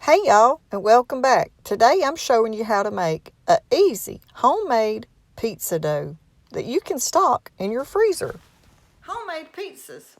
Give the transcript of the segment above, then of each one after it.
Hey y'all, and welcome back. Today I'm showing you how to make an easy homemade pizza dough that you can stock in your freezer. Homemade pizzas.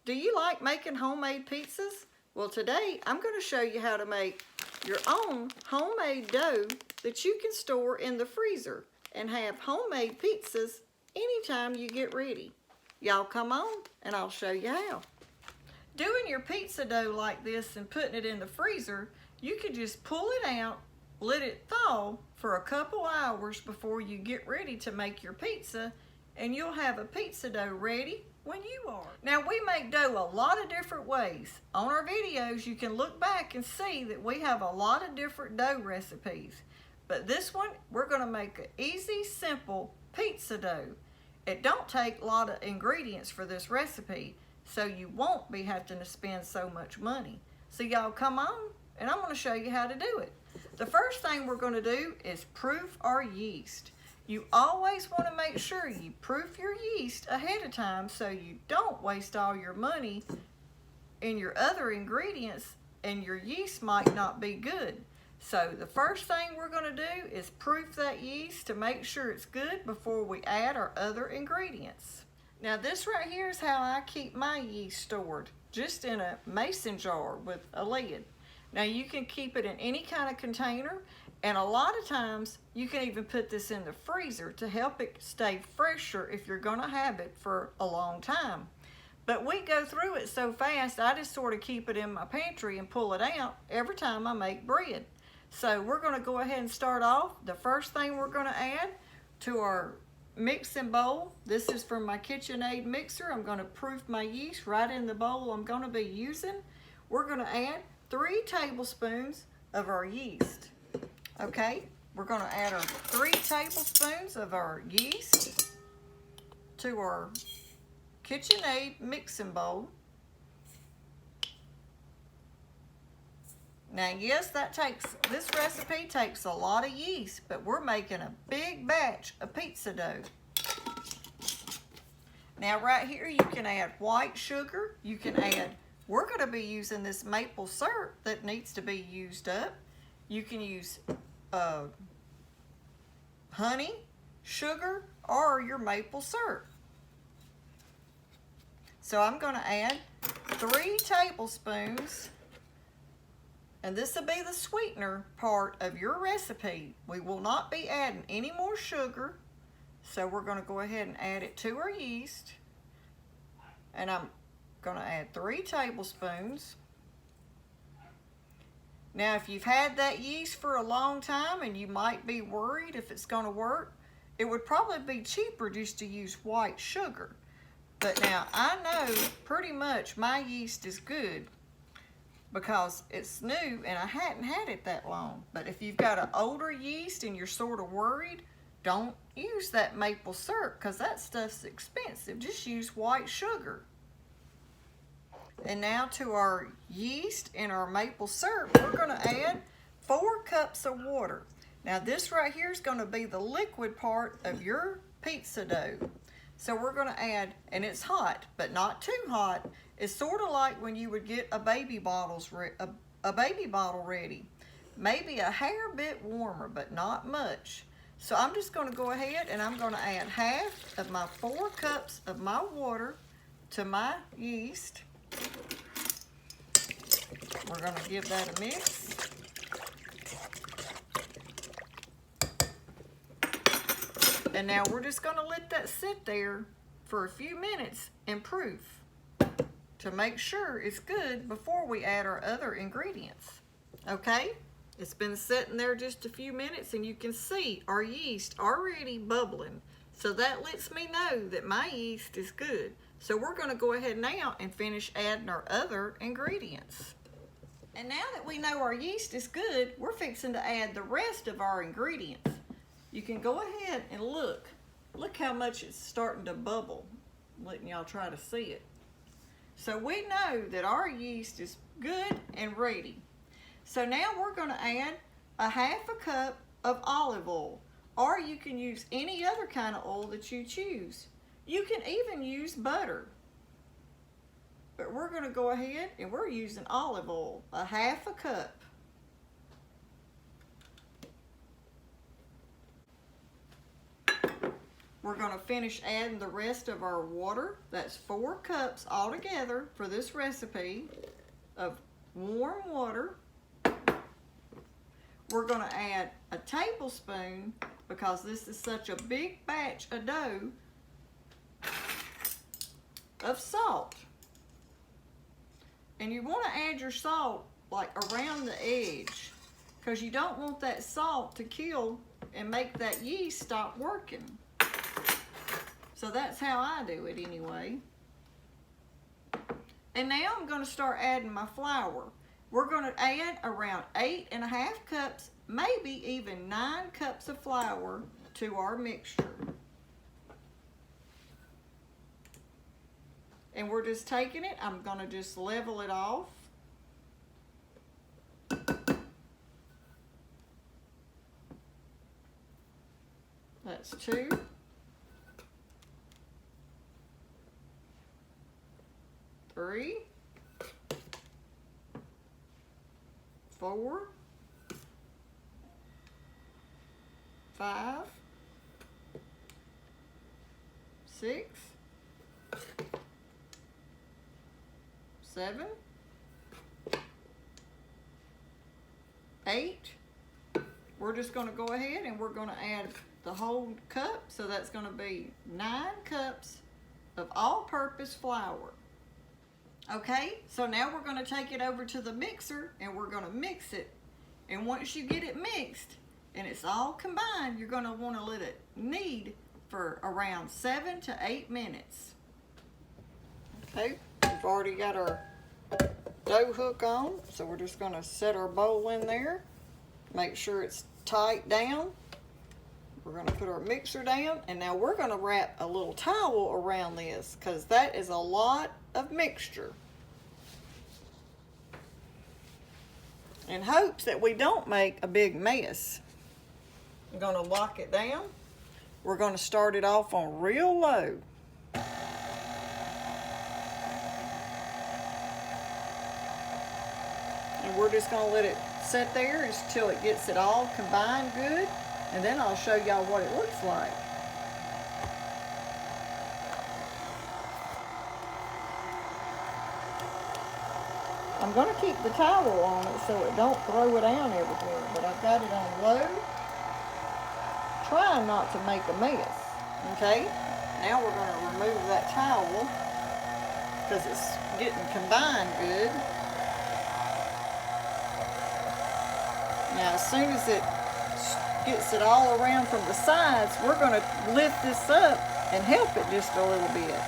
Do you like making homemade pizzas? Well, today I'm going to show you how to make your own homemade dough that you can store in the freezer and have homemade pizzas anytime you get ready. Y'all come on and I'll show you how. Doing your pizza dough like this and putting it in the freezer, you can just pull it out, let it thaw for a couple hours before you get ready to make your pizza, and you'll have a pizza dough ready when you are. Now, we make dough a lot of different ways. On our videos, you can look back and see that we have a lot of different dough recipes. But this one, we're going to make an easy, simple pizza dough. It don't take a lot of ingredients for this recipe, so you won't be having to spend so much money. So y'all come on, and I'm going to show you how to do it. The first thing we're going to do is proof our yeast. You always want to make sure you proof your yeast ahead of time so you don't waste all your money in your other ingredients and your yeast might not be good. So the first thing we're going to do is proof that yeast to make sure it's good before we add our other ingredients. Now this right here is how I keep my yeast stored, just in a mason jar with a lid. Now you can keep it in any kind of container, and a lot of times you can even put this in the freezer to help it stay fresher if you're going to have it for a long time. But we go through it so fast, I just sort of keep it in my pantry and pull it out every time I make bread. So we're going to go ahead and start off. The first thing we're going to add to our mixing bowl, this is from my KitchenAid mixer. I'm going to proof my yeast right in the bowl I'm going to be using. We're going to add 3 tablespoons of our yeast. Okay, we're going to add our 3 tablespoons of our yeast to our KitchenAid mixing bowl. Now yes, this recipe takes a lot of yeast, but we're making a big batch of pizza dough. Now right here you can add white sugar, we're going to be using this maple syrup that needs to be used up. You can use honey, sugar, or your maple syrup. So I'm going to add 3 tablespoons. And this will be the sweetener part of your recipe. We will not be adding any more sugar. So we're going to go ahead and add it to our yeast. And I'm going to add 3 tablespoons. Now if you've had that yeast for a long time and you might be worried if it's going to work, it would probably be cheaper just to use white sugar. But now I know pretty much my yeast is good, because it's new and I hadn't had it that long. But if you've got an older yeast and you're sort of worried, don't use that maple syrup because that stuff's expensive. Just use white sugar. And now to our yeast and our maple syrup, we're going to add 4 cups of water. Now this right here is going to be the liquid part of your pizza dough. So we're going to add, and it's hot, but not too hot. It's sort of like when you would get a baby bottle ready. Maybe a hair bit warmer, but not much. So I'm just going to go ahead and I'm going to add half of my 4 cups of my water to my yeast. We're going to give that a mix. And now we're just going to let that sit there for a few minutes and proof to make sure it's good before we add our other ingredients. Okay, it's been sitting there just a few minutes and you can see our yeast already bubbling. So that lets me know that my yeast is good. So we're going to go ahead now and finish adding our other ingredients. And now that we know our yeast is good, we're fixing to add the rest of our ingredients. You can go ahead and look how much it's starting to bubble. I'm letting y'all try to see it. So we know that our yeast is good and ready. So now we're going to add a ½ cup of olive oil, or you can use any other kind of oil that you choose. You can even use butter. But we're going to go ahead and we're using olive oil, a ½ cup. We're going to finish adding the rest of our water. That's 4 cups altogether for this recipe of warm water. We're going to add a tablespoon, because this is such a big batch of dough, of salt. And you want to add your salt like around the edge, because you don't want that salt to kill and make that yeast stop working. So that's how I do it anyway. And now I'm going to start adding my flour. We're going to add around 8.5 cups, maybe even 9 cups of flour to our mixture. And we're just taking it, I'm going to just level it off. That's 2. 3. 4. 5. 6. 7. 8. We're just going to go ahead and we're going to add the whole cup, so that's going to be 9 cups of all-purpose flour. Okay, so now we're going to take it over to the mixer and we're going to mix it. And once you get it mixed and it's all combined, you're going to want to let it knead for around 7 to 8 minutes. Okay, we've already got our dough hook on, so we're just going to set our bowl in there. Make sure it's tight down. We're going to put our mixer down, and now we're going to wrap a little towel around this, because that is a lot of mixture. In hopes that we don't make a big mess. I'm going to lock it down. We're going to start it off on real low. And we're just going to let it sit there until it gets it all combined good. And then I'll show y'all what it looks like. I'm going to keep the towel on it so it don't throw it down everywhere, but I've got it on low, trying not to make a mess. Okay, now we're going to remove that towel because it's getting combined good. Now as soon as it gets it all around from the sides, we're going to lift this up and help it just a little bit.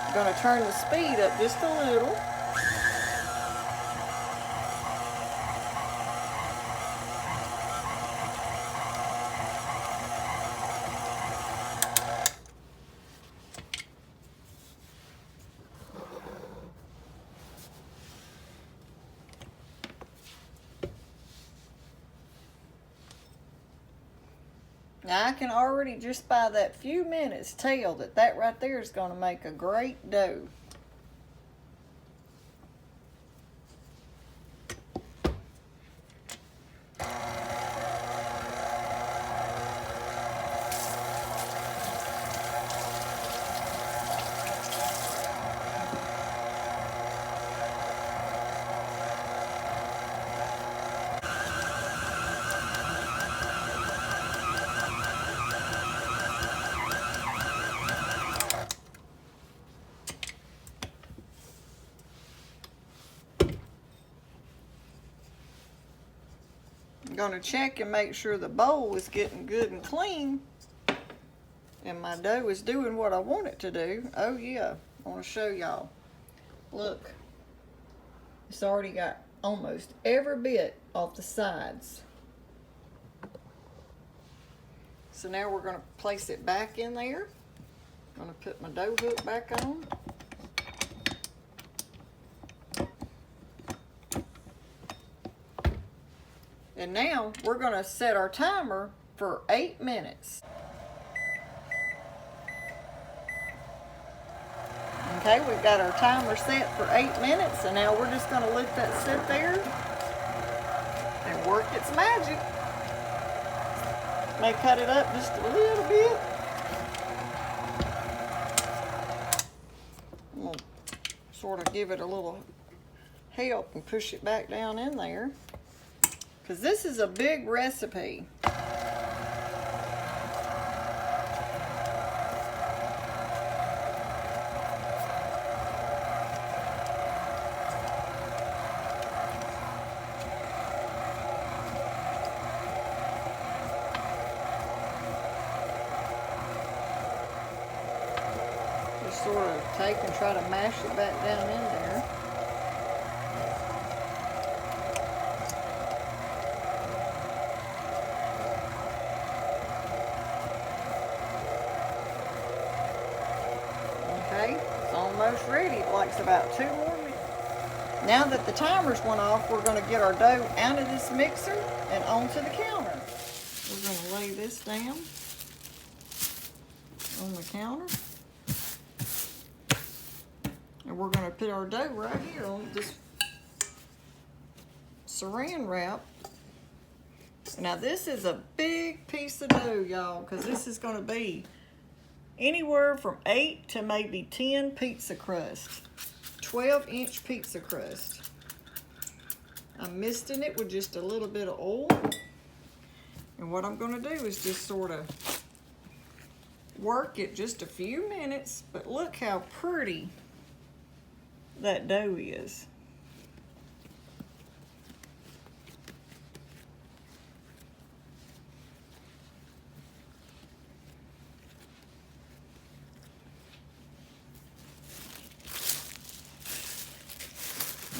I'm going to turn the speed up just a little. Now I can already, just by that few minutes, tell that that right there is going to make a great dough. I'm going to check and make sure the bowl is getting good and clean and my dough is doing what I want it to do. Oh yeah, I want to show y'all. Look, it's already got almost every bit off the sides. So now we're going to place it back in there. I'm going to put my dough hook back on. And now we're going to set our timer for 8 minutes. Okay, we've got our timer set for 8 minutes, and now we're just going to let that sit there and work its magic. May cut it up just a little bit. We'll sort of give it a little help and push it back down in there, because this is a big recipe. Just sort of take and try to mash it back down in there. Okay, it's almost ready. It likes about 2 more minutes. Now that the timer's went off, we're going to get our dough out of this mixer and onto the counter. We're going to lay this down on the counter. And we're going to put our dough right here on this saran wrap. Now this is a big piece of dough, y'all, because this is going to be anywhere from 8 to maybe 10 pizza crust. 12-inch pizza crust. I'm misting it with just a little bit of oil. And what I'm going to do is just sort of work it just a few minutes. But look how pretty that dough is.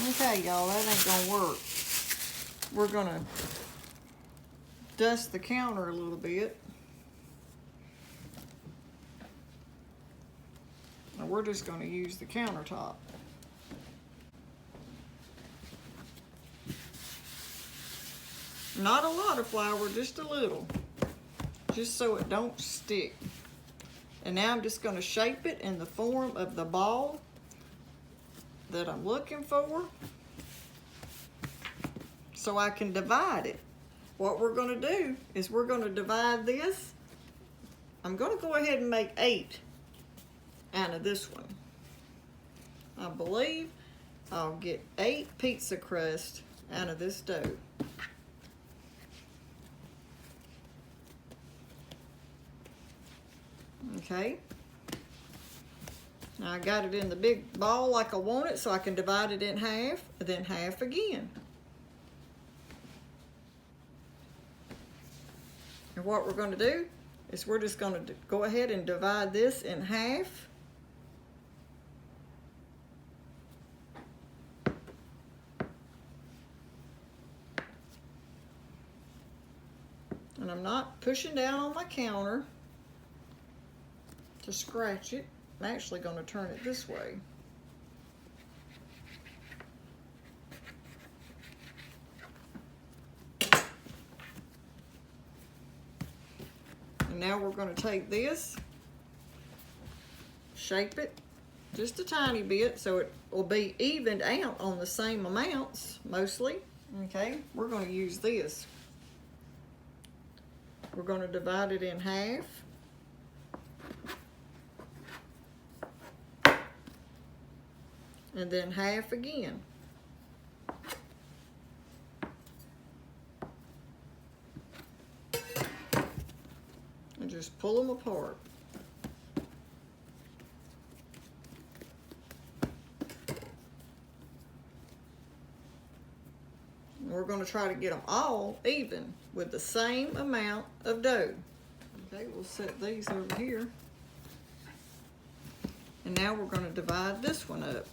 Okay, y'all, that ain't gonna work. We're gonna dust the counter a little bit. And we're just gonna use the countertop. Not a lot of flour, just a little. Just so it don't stick. And now I'm just gonna shape it in the form of the ball that I'm looking for, so I can divide it. What we're going to do is we're going to divide this. I'm going to go ahead and make 8 out of this one. I believe I'll get 8 pizza crust out of this dough. Okay. Now I got it in the big ball like I want it, so I can divide it in half, and then half again. And what we're going to do is we're just going to go ahead and divide this in half. And I'm not pushing down on my counter to scratch it. I'm actually going to turn it this way. And now we're going to take this, shape it just a tiny bit so it will be evened out on the same amounts, mostly. Okay, we're going to use this. We're going to divide it in half. And then half again. And just pull them apart. And we're going to try to get them all even with the same amount of dough. Okay, we'll set these over here. And now we're going to divide this one up.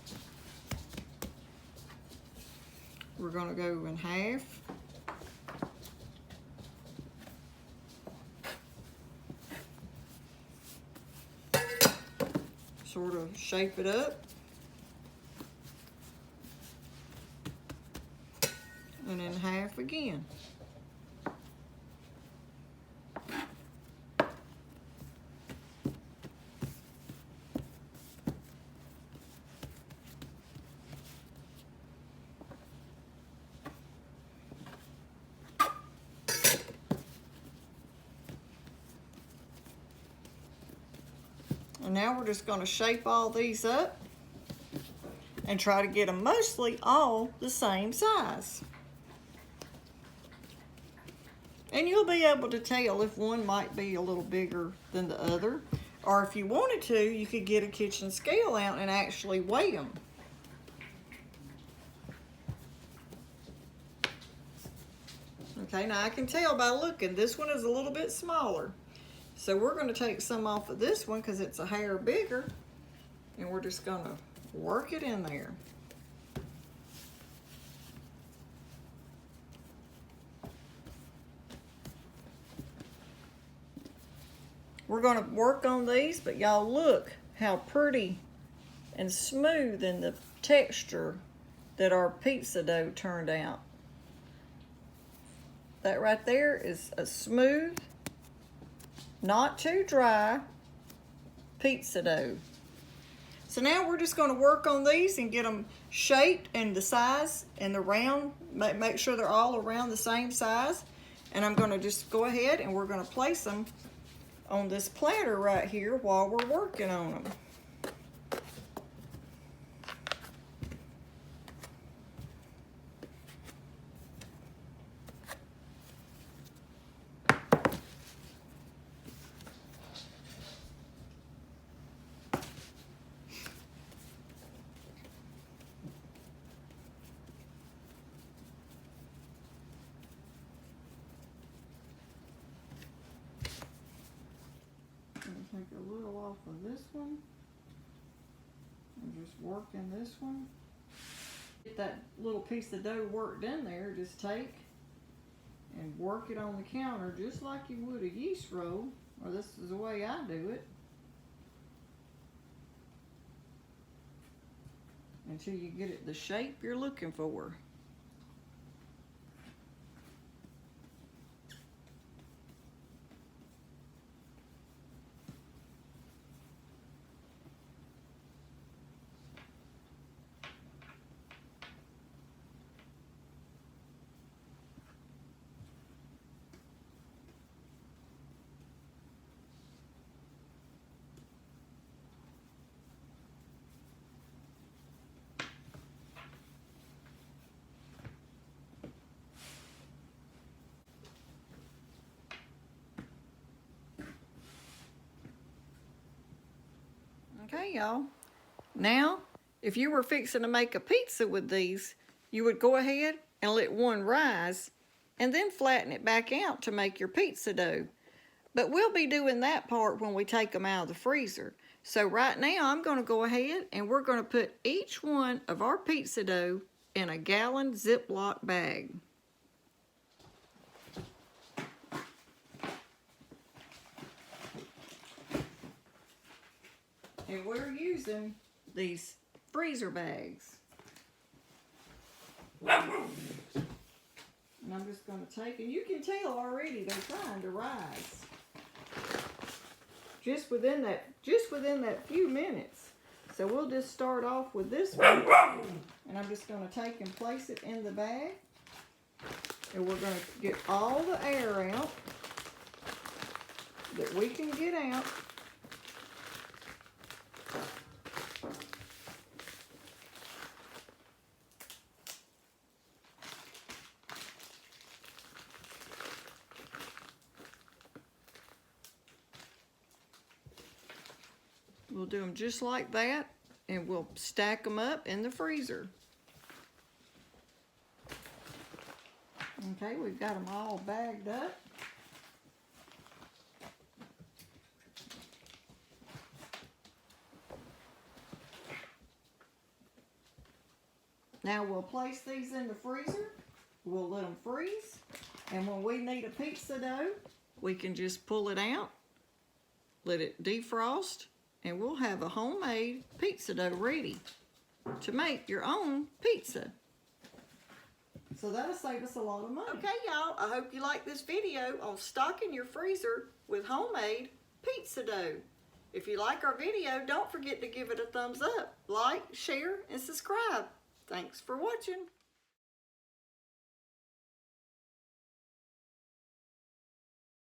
We're going to go in half. Sort of shape it up. And in half again. And now we're just going to shape all these up and try to get them mostly all the same size. And you'll be able to tell if one might be a little bigger than the other. Or if you wanted to, you could get a kitchen scale out and actually weigh them. Okay, now I can tell by looking, this one is a little bit smaller. So we're going to take some off of this one because it's a hair bigger. And we're just going to work it in there. We're going to work on these, but y'all look how pretty and smooth in the texture that our pizza dough turned out. That right there is a smooth, not too dry pizza dough. So now we're just going to work on these and get them shaped and the size and the round, make sure they're all around the same size. And I'm going to just go ahead and we're going to place them on this platter right here while we're working on them. Take a little off of this one and just work in this one. Get that little piece of dough worked in there, just take and work it on the counter just like you would a yeast roll, or this is the way I do it, until you get it the shape you're looking for. Okay, y'all. Now, if you were fixing to make a pizza with these, you would go ahead and let one rise and then flatten it back out to make your pizza dough. But we'll be doing that part when we take them out of the freezer. So right now, I'm going to go ahead and we're going to put each one of our pizza dough in a gallon Ziploc bag. And we're using these freezer bags. And I'm just going to take, and you can tell already they're trying to rise. Just within that few minutes. So we'll just start off with this one. And I'm just going to take and place it in the bag. And we're going to get all the air out that we can get out. We'll do them just like that, and we'll stack them up in the freezer. Okay, we've got them all bagged up. Now we'll place these in the freezer. We'll let them freeze. And when we need a pizza dough, we can just pull it out, let it defrost, and we'll have a homemade pizza dough ready to make your own pizza. So that'll save us a lot of money. Okay, y'all, I hope you like this video on stocking your freezer with homemade pizza dough. If you like our video, don't forget to give it a thumbs up, like, share, and subscribe. Thanks for watching.